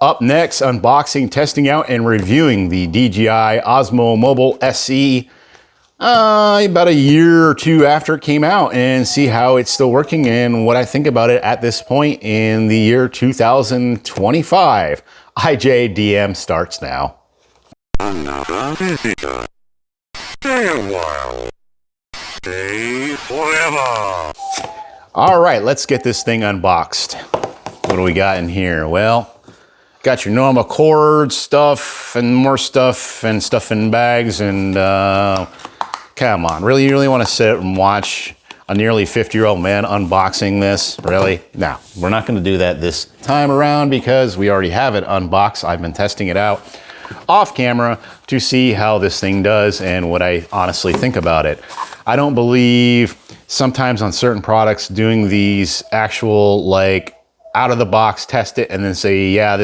Up next, unboxing, testing out, and reviewing the DJI OSMO Mobile SE about a year or two after it came out, and see how it's still working and what I think about it at this point in the year 2025. IJDM starts now. Another visitor. Stay a while. Stay forever. All right, let's get this thing unboxed. What do we got in here? Well, got your normal cord stuff and more stuff and stuff in bags, and come on, really, you really want to sit and watch a nearly 50-year-old man unboxing this? Really? No, we're not going to do that this time around because we already have it unboxed. I've been testing it out off camera to see how this thing does and what I honestly think about it. I don't believe sometimes on certain products doing these actual like out of the box test it and then say, yeah,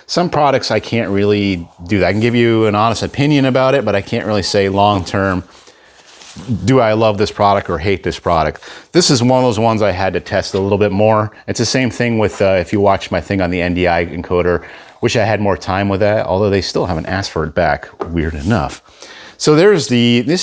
some products I can't really do that. I can give you an honest opinion about it, but I can't really say long term, do I love this product or hate this product? This is one of those ones I had to test a little bit more. It's the same thing with, if you watch my thing on the NDI encoder, wish I had more time with that, although they still haven't asked for it back, weird enough. So this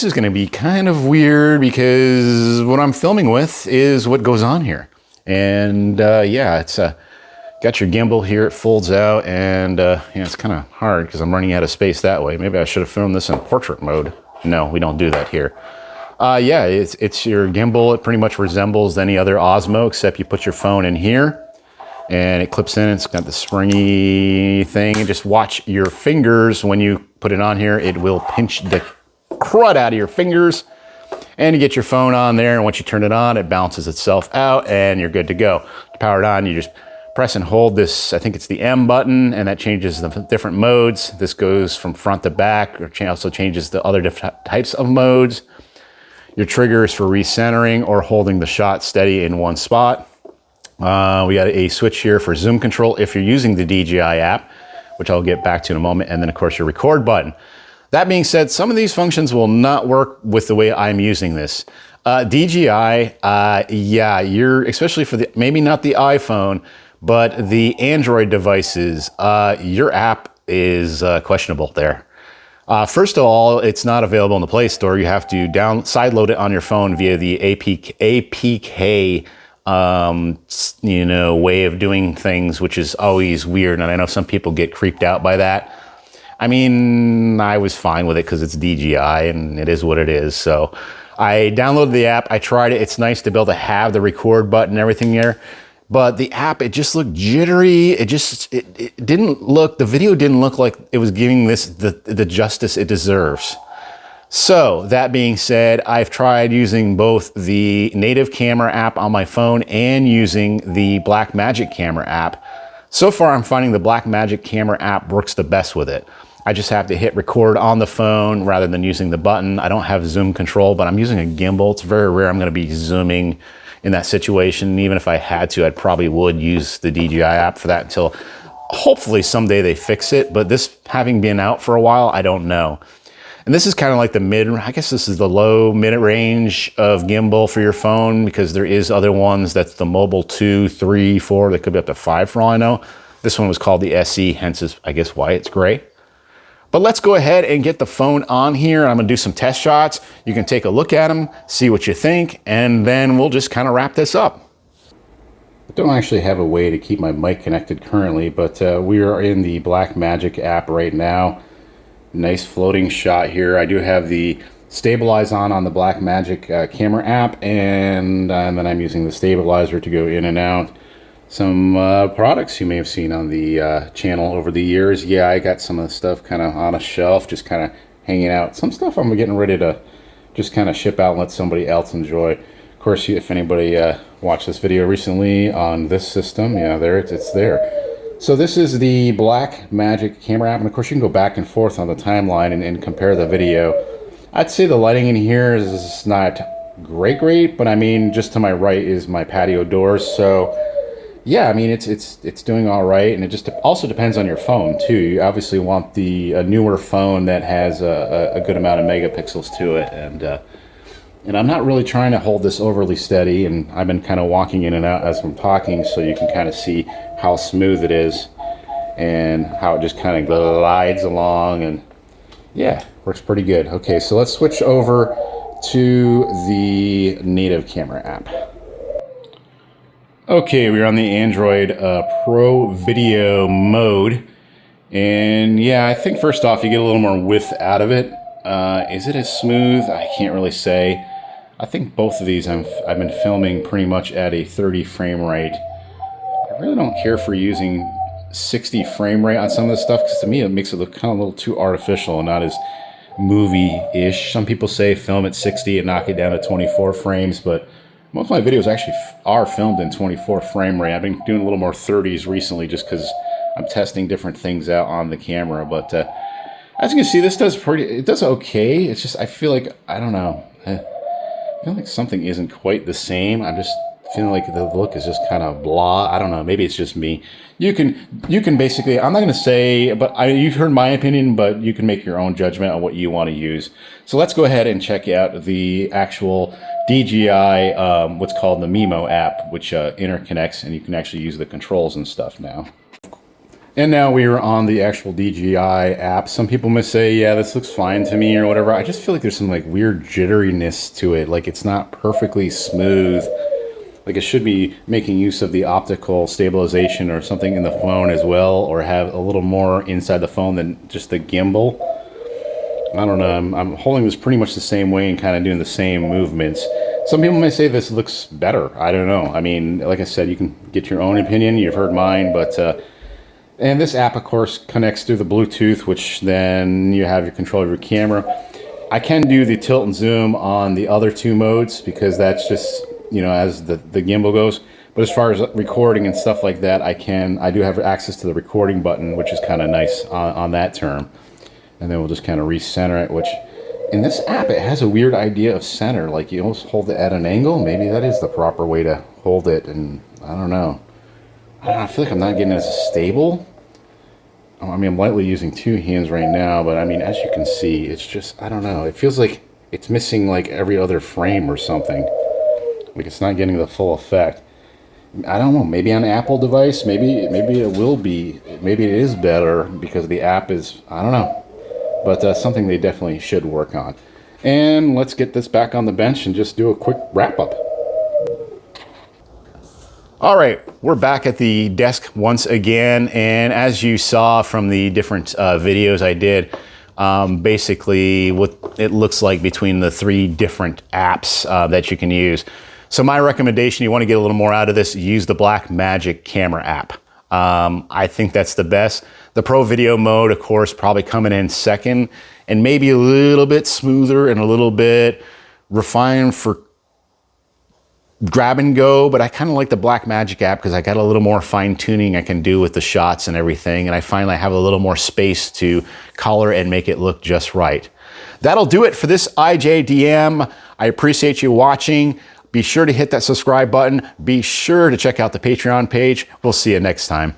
is gonna be kind of weird because what I'm filming with is what goes on here. And yeah, it's got your gimbal here, it folds out, and yeah, it's kind of hard because I'm running out of space that way. Maybe I should have filmed this in portrait mode. No, we don't do that here. Yeah, it's your gimbal. It pretty much resembles any other Osmo, except you put your phone in here and it clips in. It's got the springy thing, and just watch your fingers when you put it on here. It will pinch the crud out of your fingers, and you get your phone on there, and once you turn it on, it balances itself out and you're good to go. To power it on, you just press and hold this, I think it's the M button, and that changes the different modes. This goes from front to back, or also changes the other different types of modes. Your trigger is for recentering or holding the shot steady in one spot. We got a switch here for zoom control if you're using the DJI app, which I'll get back to in a moment, and then of course your record button. That being said, some of these functions will not work with the way I'm using this. DJI, yeah, especially for maybe not the iPhone, but the Android devices, your app is questionable there. First of all, it's not available in the Play Store. You have to sideload it on your phone via the APK way of doing things, which is always weird. And I know some people get creeped out by that. I mean, I was fine with it because it's DJI and it is what it is. So I downloaded the app. I tried it. It's nice to be able to have the record button and everything there. But the app, it just looked jittery. It didn't look, the video didn't look like it was giving this the justice it deserves. So that being said, I've tried using both the native camera app on my phone and using the Blackmagic camera app. So far, I'm finding the Blackmagic camera app works the best with it. I just have to hit record on the phone rather than using the button. I don't have zoom control, but I'm using a gimbal. It's very rare I'm gonna be zooming in that situation. Even if I had to, I probably would use the DJI app for that until hopefully someday they fix it. But this having been out for a while, I don't know. And this is kind of like I guess this is the low mid range of gimbal for your phone, because there is other ones that's the Mobile 2, 3, 4, that could be up to 5 for all I know. This one was called the SE, hence is, I guess, why it's gray. But let's go ahead and get the phone on here. I'm gonna do some test shots. You can take a look at them, see what you think, and then we'll just kind of wrap this up. I don't actually have a way to keep my mic connected currently, but we are in the Blackmagic app right now. Nice floating shot here. I do have the stabilize on the Blackmagic camera app, and then I'm using the stabilizer to go in and out. Some products you may have seen on the channel over the years. Yeah, I got some of the stuff kind of on a shelf, just kind of hanging out. Some stuff I'm getting ready to just kind of ship out and let somebody else enjoy. Of course, if anybody watched this video recently on this system, yeah, there it's there. So this is the Blackmagic camera app, and of course you can go back and forth on the timeline and compare the video. I'd say the lighting in here is not great, but I mean, just to my right is my patio doors, so yeah, I mean, it's doing all right, and it just also depends on your phone too. You obviously want a newer phone that has a good amount of megapixels to it, and I'm not really trying to hold this overly steady, and I've been kind of walking in and out as I'm talking, so you can kind of see how smooth it is. and how it just kind of glides along, and yeah, works pretty good. Okay, so let's switch over to the native camera app. Okay, we're on the Android Pro Video mode. And yeah, I think first off, you get a little more width out of it. Is it as smooth? I can't really say. I think both of these I've been filming pretty much at a 30 frame rate. I really don't care for using 60 frame rate on some of this stuff, because to me it makes it look kind of a little too artificial and not as movie-ish. Some people say film at 60 and knock it down to 24 frames, but most of my videos actually are filmed in 24 frame rate. I've been doing a little more 30s recently just because I'm testing different things out on the camera. But as you can see, this does it does okay. It's just, I feel like, I don't know. I feel like something isn't quite the same. I'm just feeling like the look is just kind of blah. I don't know. Maybe it's just me. You can basically, I'm not going to say, but you've heard my opinion, but you can make your own judgment on what you want to use. So let's go ahead and check out the actual DJI, what's called the Mimo app, which interconnects, and you can actually use the controls and stuff now. And now we are on the actual DJI app. Some people may say, yeah, this looks fine to me or whatever. I just feel like there's some like weird jitteriness to it. Like it's not perfectly smooth. Like it should be making use of the optical stabilization or something in the phone as well, or have a little more inside the phone than just the gimbal. I don't know. I'm holding this pretty much the same way and kind of doing the same movements. Some people may say this looks better. I don't know. I mean, like I said, you can get your own opinion. You've heard mine, but and this app, of course, connects through the Bluetooth, which then you have your control of your camera. I can do the tilt and zoom on the other two modes because that's just, you know, as the gimbal goes. But as far as recording and stuff like that, I do have access to the recording button, which is kind of nice on that term. And then we'll just kind of recenter it, which in this app, it has a weird idea of center. Like you almost hold it at an angle. Maybe that is the proper way to hold it. And I don't know. I feel like I'm not getting it as stable. I mean, I'm lightly using two hands right now, but I mean, as you can see, it's just, I don't know. It feels like it's missing like every other frame or something. Like it's not getting the full effect. I don't know, maybe on an Apple device, maybe it will be, maybe it is better because the app is, I don't know. But something they definitely should work on. And let's get this back on the bench and just do a quick wrap up. All right, we're back at the desk once again, and as you saw from the different videos I did, basically what it looks like between the three different apps that you can use. So my recommendation, you want to get a little more out of this, use the Blackmagic camera app. I think that's the best. The Pro Video mode, of course, probably coming in second, and maybe a little bit smoother and a little bit refined for grab and go, but I kind of like the Blackmagic app because I got a little more fine tuning I can do with the shots and everything, and I find I have a little more space to color and make it look just right. That'll do it for this IJDM. I appreciate you watching. Be sure to hit that subscribe button. Be sure to check out the Patreon page. We'll see you next time.